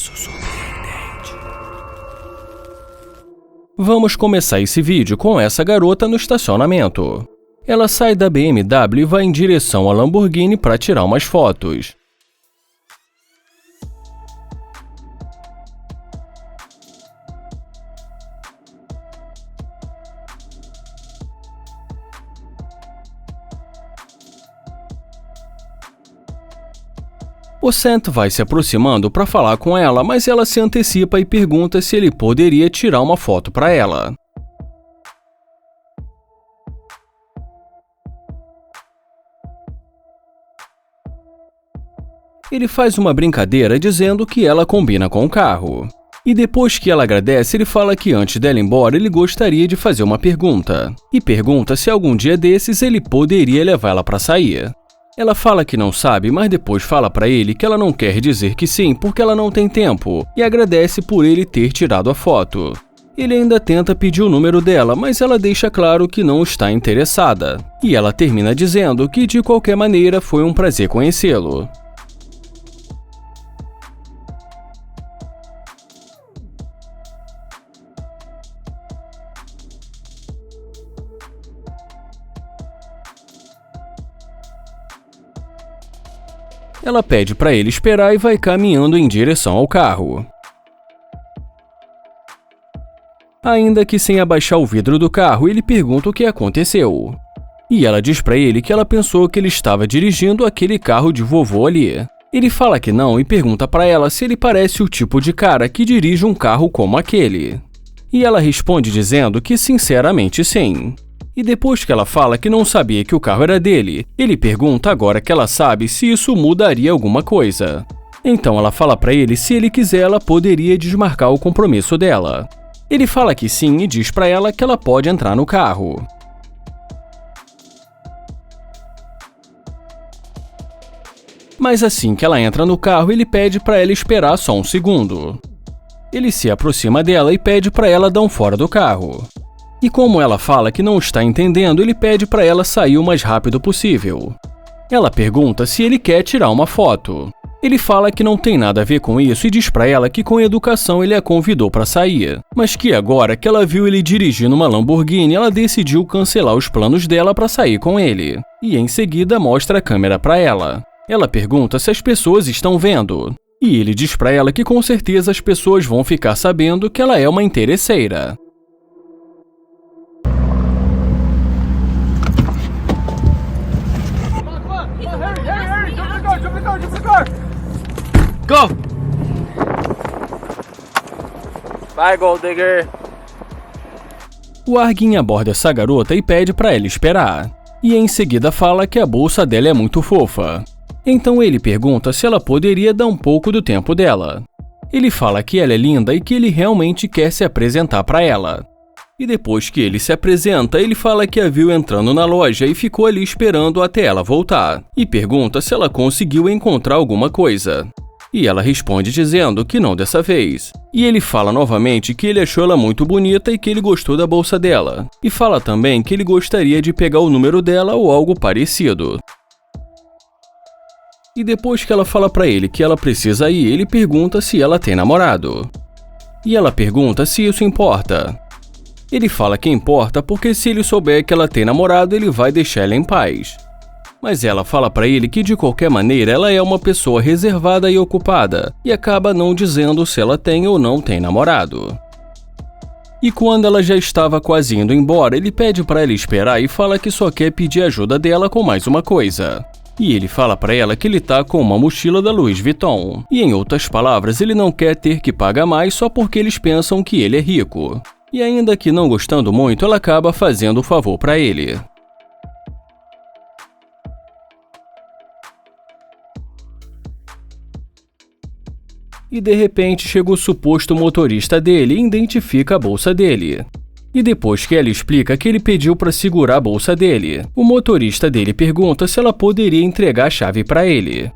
Caso surpreendente. Vamos começar esse vídeo com essa garota no estacionamento. Ela sai da BMW e vai em direção à Lamborghini para tirar umas fotos. O Sant vai se aproximando para falar com ela, mas ela se antecipa e pergunta se ele poderia tirar uma foto para ela. Ele faz uma brincadeira dizendo que ela combina com o carro. E depois que ela agradece, ele fala que antes dela ir embora ele gostaria de fazer uma pergunta. E pergunta se algum dia desses ele poderia levá-la para sair. Ela fala que não sabe, mas depois fala para ele que ela não quer dizer que sim porque ela não tem tempo e agradece por ele ter tirado a foto. Ele ainda tenta pedir o número dela, mas ela deixa claro que não está interessada. E ela termina dizendo que de qualquer maneira foi um prazer conhecê-lo. Ela pede para ele esperar e vai caminhando em direção ao carro. Ainda que sem abaixar o vidro do carro, ele pergunta o que aconteceu. E ela diz para ele que ela pensou que ele estava dirigindo aquele carro de vovô ali. Ele fala que não e pergunta para ela se ele parece o tipo de cara que dirige um carro como aquele. E ela responde dizendo que sinceramente sim. E depois que ela fala que não sabia que o carro era dele, ele pergunta agora que ela sabe se isso mudaria alguma coisa. Então ela fala para ele se ele quiser ela poderia desmarcar o compromisso dela. Ele fala que sim e diz para ela que ela pode entrar no carro. Mas assim que ela entra no carro, ele pede para ela esperar só um segundo. Ele se aproxima dela e pede para ela dar um fora do carro. E como ela fala que não está entendendo, ele pede para ela sair o mais rápido possível. Ela pergunta se ele quer tirar uma foto. Ele fala que não tem nada a ver com isso e diz para ela que com educação ele a convidou para sair, mas que agora que ela viu ele dirigindo uma Lamborghini, ela decidiu cancelar os planos dela para sair com ele. E em seguida mostra a câmera para ela. Ela pergunta se as pessoas estão vendo. E ele diz para ela que com certeza as pessoas vão ficar sabendo que ela é uma interesseira. Go! Bye, Gold Digger! O Arguin aborda essa garota e pede para ela esperar. E em seguida fala que a bolsa dela é muito fofa. Então ele pergunta se ela poderia dar um pouco do tempo dela. Ele fala que ela é linda e que ele realmente quer se apresentar para ela. E depois que ele se apresenta, ele fala que a viu entrando na loja e ficou ali esperando até ela voltar. E pergunta se ela conseguiu encontrar alguma coisa. E ela responde dizendo que não dessa vez. E ele fala novamente que ele achou ela muito bonita e que ele gostou da bolsa dela. E fala também que ele gostaria de pegar o número dela ou algo parecido. E depois que ela fala pra ele que ela precisa ir, ele pergunta se ela tem namorado. E ela pergunta se isso importa. Ele fala que importa porque se ele souber que ela tem namorado, ele vai deixar ela em paz. Mas ela fala pra ele que de qualquer maneira ela é uma pessoa reservada e ocupada, e acaba não dizendo se ela tem ou não tem namorado. E quando ela já estava quase indo embora, ele pede pra ela esperar e fala que só quer pedir ajuda dela com mais uma coisa. E ele fala pra ela que ele tá com uma mochila da Louis Vuitton. E em outras palavras, ele não quer ter que pagar mais só porque eles pensam que ele é rico. E ainda que não gostando muito, ela acaba fazendo o favor pra ele. E de repente chega o suposto motorista dele e identifica a bolsa dele. E depois que ela explica que ele pediu para segurar a bolsa dele, o motorista dele pergunta se ela poderia entregar a chave para ele.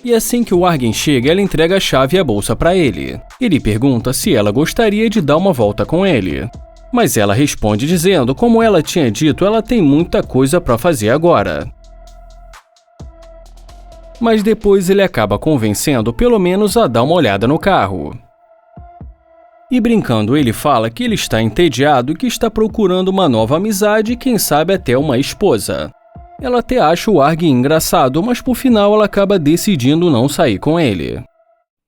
E assim que o Argen chega, ela entrega a chave e a bolsa para ele. Ele pergunta se ela gostaria de dar uma volta com ele. Mas ela responde dizendo, como ela tinha dito, ela tem muita coisa para fazer agora. Mas depois ele acaba convencendo pelo menos a dar uma olhada no carro. E brincando, ele fala que ele está entediado e que está procurando uma nova amizade e quem sabe até uma esposa. Ela até acha o Argen engraçado, mas por final ela acaba decidindo não sair com ele.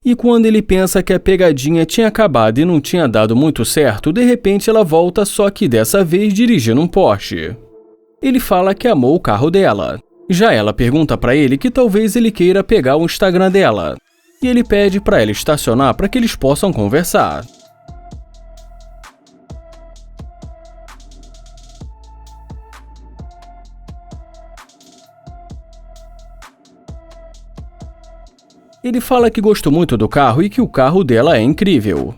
E quando ele pensa que a pegadinha tinha acabado e não tinha dado muito certo, de repente ela volta, só que dessa vez dirigindo um Porsche. Ele fala que amou o carro dela. Já ela pergunta para ele que talvez ele queira pegar o Instagram dela. E ele pede para ela estacionar para que eles possam conversar. Ele fala que gostou muito do carro e que o carro dela é incrível.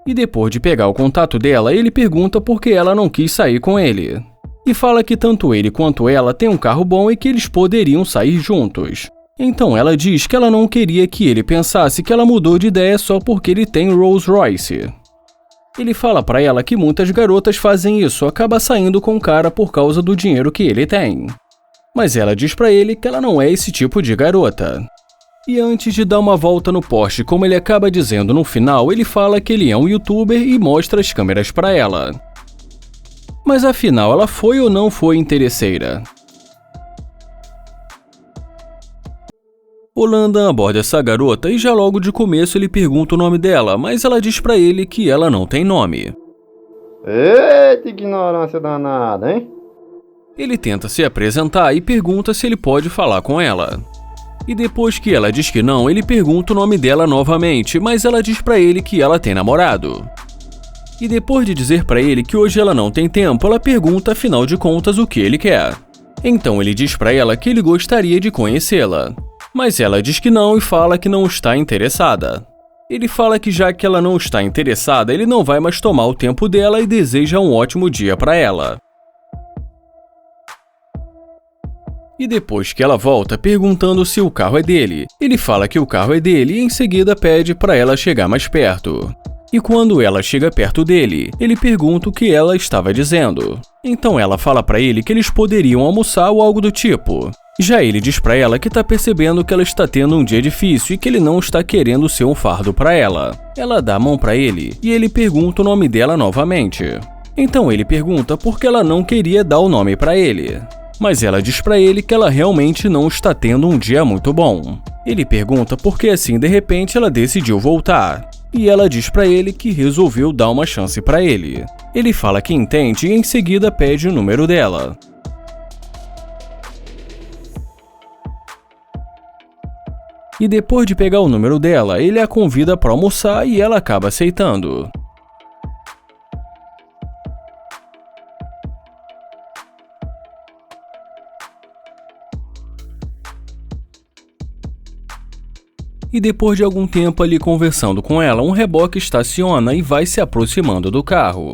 E depois de pegar o contato dela, ele pergunta por que ela não quis sair com ele. E fala que tanto ele quanto ela têm um carro bom e que eles poderiam sair juntos. Então ela diz que ela não queria que ele pensasse que ela mudou de ideia só porque ele tem Rolls Royce. Ele fala pra ela que muitas garotas fazem isso, acaba saindo com o cara por causa do dinheiro que ele tem. Mas ela diz pra ele que ela não é esse tipo de garota. E antes de dar uma volta no Porsche, como ele acaba dizendo no final, ele fala que ele é um youtuber e mostra as câmeras pra ela. Mas afinal, ela foi ou não foi interesseira? O Landan aborda essa garota e já logo de começo ele pergunta o nome dela, mas ela diz pra ele que ela não tem nome. Eita, ignorância danada, hein? Ele tenta se apresentar e pergunta se ele pode falar com ela. E depois que ela diz que não, ele pergunta o nome dela novamente, mas ela diz pra ele que ela tem namorado. E depois de dizer pra ele que hoje ela não tem tempo, ela pergunta afinal de contas o que ele quer. Então ele diz pra ela que ele gostaria de conhecê-la. Mas ela diz que não e fala que não está interessada. Ele fala que já que ela não está interessada, ele não vai mais tomar o tempo dela e deseja um ótimo dia pra ela. E depois que ela volta perguntando se o carro é dele, ele fala que o carro é dele e em seguida pede para ela chegar mais perto. E quando ela chega perto dele, ele pergunta o que ela estava dizendo. Então ela fala para ele que eles poderiam almoçar ou algo do tipo. Já ele diz para ela que tá percebendo que ela está tendo um dia difícil e que ele não está querendo ser um fardo para ela. Ela dá a mão para ele e ele pergunta o nome dela novamente. Então ele pergunta por que ela não queria dar o nome para ele. Mas ela diz pra ele que ela realmente não está tendo um dia muito bom. Ele pergunta por que assim de repente ela decidiu voltar. E ela diz pra ele que resolveu dar uma chance pra ele. Ele fala que entende e em seguida pede o número dela. E depois de pegar o número dela, ele a convida pra almoçar e ela acaba aceitando. E depois de algum tempo ali conversando com ela, um reboque estaciona e vai se aproximando do carro.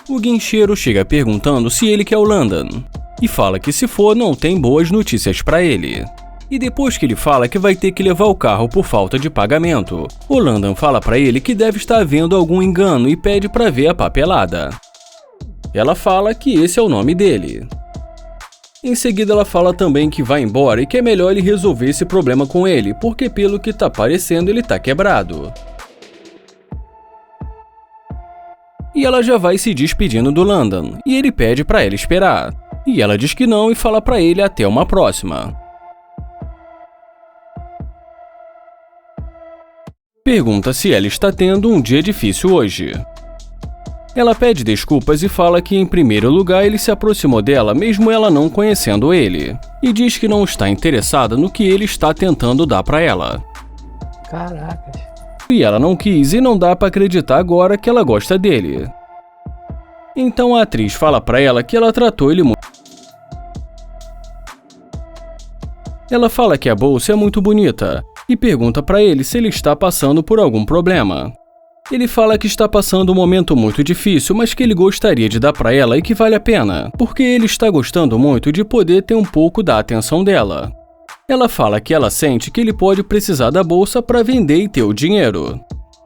O guincheiro chega perguntando se ele quer o Landan, e fala que se for não tem boas notícias para ele. E depois que ele fala que vai ter que levar o carro por falta de pagamento, o Landan fala para ele que deve estar havendo algum engano e pede para ver a papelada. Ela fala que esse é o nome dele. Em seguida ela fala também que vai embora e que é melhor ele resolver esse problema com ele, porque pelo que tá parecendo ele tá quebrado. E ela já vai se despedindo do Landan, e ele pede pra ela esperar. E ela diz que não e fala pra ele até uma próxima. Pergunta se ela está tendo um dia difícil hoje. Ela pede desculpas e fala que, em primeiro lugar, ele se aproximou dela mesmo ela não conhecendo ele, e diz que não está interessada no que ele está tentando dar pra ela. Caracas. E ela não quis e não dá pra acreditar agora que ela gosta dele. Então a atriz fala pra ela que ela tratou ele muito. Ela fala que a bolsa é muito bonita e pergunta pra ele se ele está passando por algum problema. Ele fala que está passando um momento muito difícil, mas que ele gostaria de dar para ela e que vale a pena, porque ele está gostando muito de poder ter um pouco da atenção dela. Ela fala que ela sente que ele pode precisar da bolsa para vender e ter o dinheiro.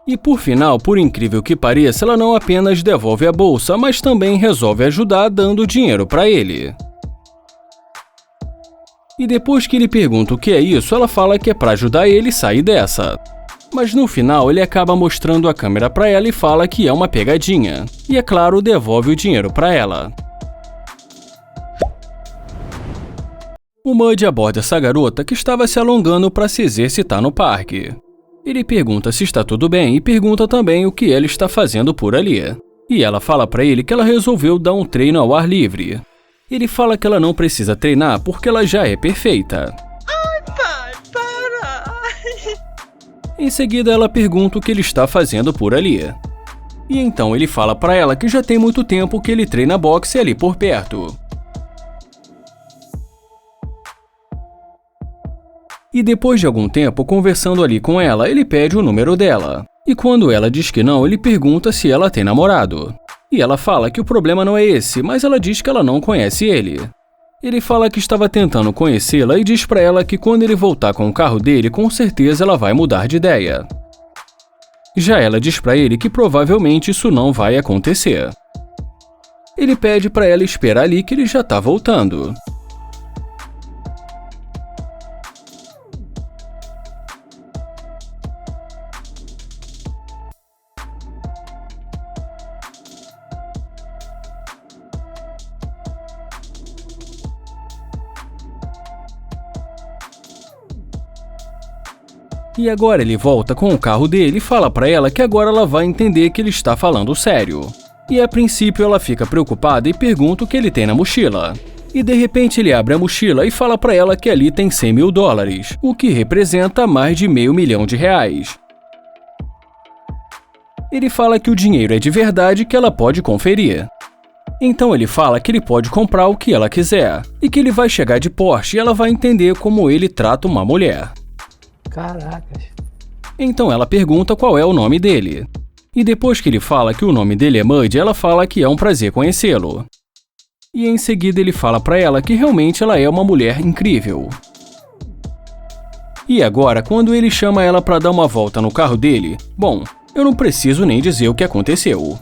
E por final, por incrível que pareça, ela não apenas devolve a bolsa, mas também resolve ajudar dando dinheiro para ele. E depois que ele pergunta o que é isso, ela fala que é para ajudar ele a sair dessa. Mas no final ele acaba mostrando a câmera para ela e fala que é uma pegadinha. E é claro, devolve o dinheiro para ela. O Muddy aborda essa garota que estava se alongando para se exercitar no parque. Ele pergunta se está tudo bem e pergunta também o que ela está fazendo por ali. E ela fala para ele que ela resolveu dar um treino ao ar livre. Ele fala que ela não precisa treinar porque ela já é perfeita. Ai, pai, para! Em seguida, ela pergunta o que ele está fazendo por ali. E então ele fala para ela que já tem muito tempo que ele treina boxe ali por perto. E depois de algum tempo conversando ali com ela, ele pede o número dela. E quando ela diz que não, ele pergunta se ela tem namorado. E ela fala que o problema não é esse, mas ela diz que ela não conhece ele. Ele fala que estava tentando conhecê-la e diz para ela que quando ele voltar com o carro dele, com certeza ela vai mudar de ideia. Já ela diz para ele que provavelmente isso não vai acontecer. Ele pede para ela esperar ali que ele já está voltando. E agora ele volta com o carro dele e fala pra ela que agora ela vai entender que ele está falando sério. E a princípio ela fica preocupada e pergunta o que ele tem na mochila. E de repente ele abre a mochila e fala pra ela que ali tem 100 mil dólares, o que representa mais de R$500 mil. Ele fala que o dinheiro é de verdade e que ela pode conferir. Então ele fala que ele pode comprar o que ela quiser, e que ele vai chegar de Porsche e ela vai entender como ele trata uma mulher. Caracas. Então ela pergunta qual é o nome dele. E depois que ele fala que o nome dele é Muddy, ela fala que é um prazer conhecê-lo. E em seguida ele fala pra ela que realmente ela é uma mulher incrível. E agora, quando ele chama ela pra dar uma volta no carro dele, bom, eu não preciso nem dizer o que aconteceu.